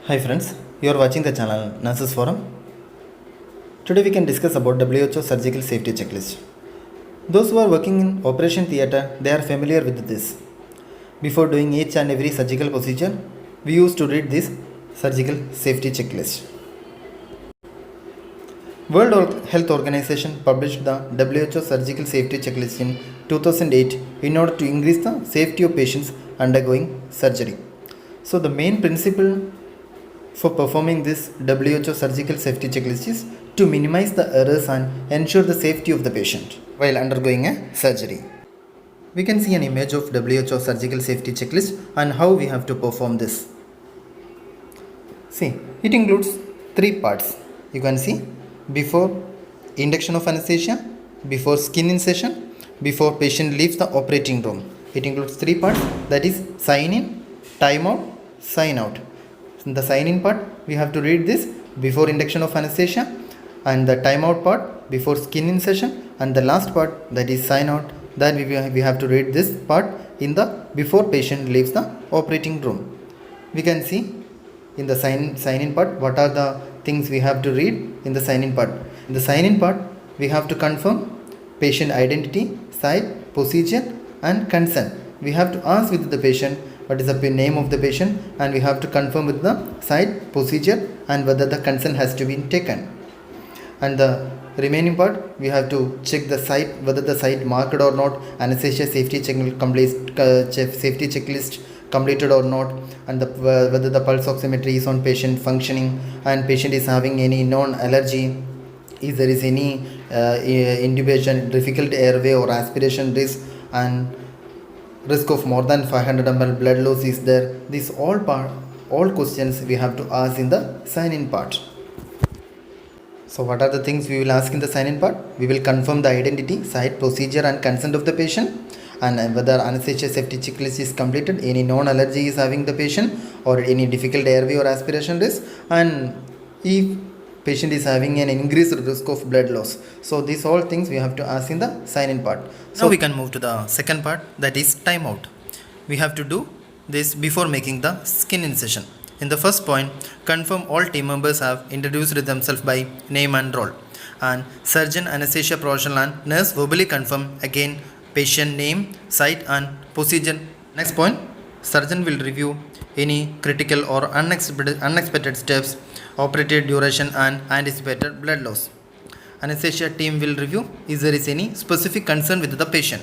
Hi friends, you are watching the channel Nurses Forum. Today we can discuss about WHO surgical safety checklist. Those who are working in operation theatre, they are familiar with this. Before doing each and every surgical procedure, we used to read this surgical safety checklist. World Health Organization published the WHO surgical safety checklist in 2008 in order to increase the safety of patients undergoing surgery. So the main principle for performing this WHO surgical safety checklist is to minimize the errors and ensure the safety of the patient while undergoing a surgery. We can see an image of WHO surgical safety checklist and how we have to perform this. See, it includes three parts. You can see before induction of anesthesia, before skin incision, before patient leaves the operating room. It includes three parts, that is sign in, time out, sign out. In the sign in part, we have to read this before induction of anesthesia, and the time out part before skin incision, and the last part, that is sign out, that we have to read this part in the before patient leaves the operating room. We can see in the sign in part what are the things we have to read in the sign in part. In the sign in part, we have to confirm patient identity, site, procedure and consent. We have to ask with the patient what is the name of the patient, and we have to confirm with the site, procedure and whether the consent has to be taken. And the remaining part, we have to check the site, whether the site marked or not, anesthesia safety safety checklist completed or not, and whether the pulse oximetry is on patient functioning, and patient is having any known allergy, if there is any intubation, difficult airway or aspiration risk, and risk of more than 500 ml blood loss is there. These all questions we have to ask in the sign in part. So what are the things we will ask in the sign in part? We will confirm the identity, site, procedure and consent of the patient, and whether anesthesia safety checklist is completed, any known allergy is having the patient, or any difficult airway or aspiration risk, and if patient is having an increased risk of blood loss. So these all things we have to ask in the sign in part. So now we can move to the second part, that is time out. We have to do this before making the skin incision. In the first point, confirm all team members have introduced themselves by name and role, and surgeon, anesthesia professional and nurse verbally confirm again patient name, site and procedure. Next point, surgeon will review any critical or unexpected steps, operative duration and anticipated blood loss. Anesthesia team will review if there is any specific concern with the patient.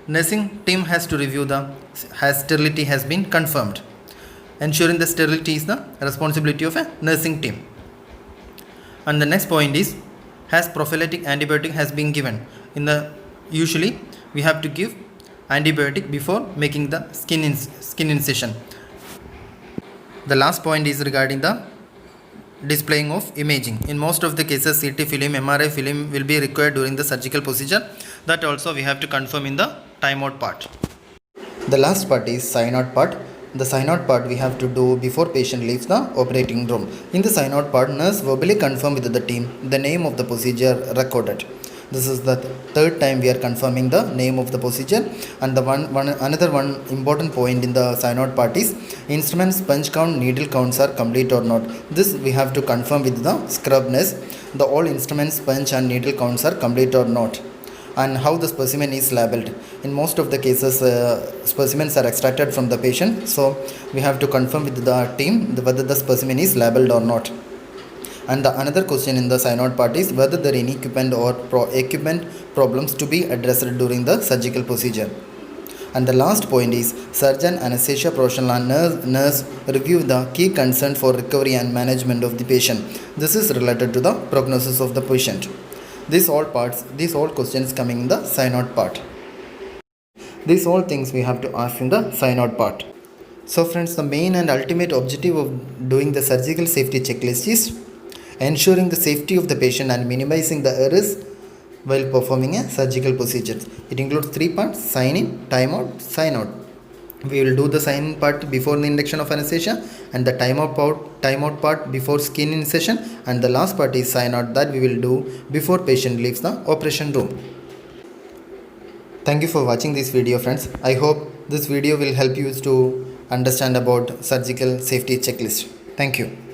Nursing team has to review has sterility has been confirmed. Ensuring the sterility is the responsibility of a nursing team. And the next point is, has prophylactic antibiotic has been given. Usually we have to give antibiotic before making the skin incision. The last point is regarding the displaying of imaging. In most of the cases, CT film, MRI film will be required during the surgical procedure. That also we have to confirm in the timeout part. The last part is sign out part. The sign out part we have to do before patient leaves the operating room. In the sign out part, nurse verbally confirm with the team the name of the procedure recorded. This is the third time we are confirming the name of the procedure. And the another important point in the sign out part is instrument sponge count, needle counts are complete or not. This we have to confirm with the scrub nurse. The all instrument sponge and needle counts are complete or not, and how the specimen is labeled. In most of the cases, specimens are extracted from the patient, so we have to confirm with the team whether the specimen is labeled or not. And the another question in the sign out part is whether there are any equipment or equipment problems to be addressed during the surgical procedure. And the last point is surgeon, anesthesia professional and nurse review the key concern for recovery and management of the patient. This is related to the prognosis of the patient. These all questions coming in the sign out part. These all things we have to ask in the sign out part. So friends, the main and ultimate objective of doing the surgical safety checklist is ensuring the safety of the patient and minimizing the errors while performing a surgical procedure. It includes three parts: sign in, time out, sign out. We will do the sign in part before the induction of anesthesia, and the time out part before skin incision, and the last part is sign out, that we will do before patient leaves the operation room. Thank you for watching this video, friends. I hope this video will help you to understand about surgical safety checklist. Thank you.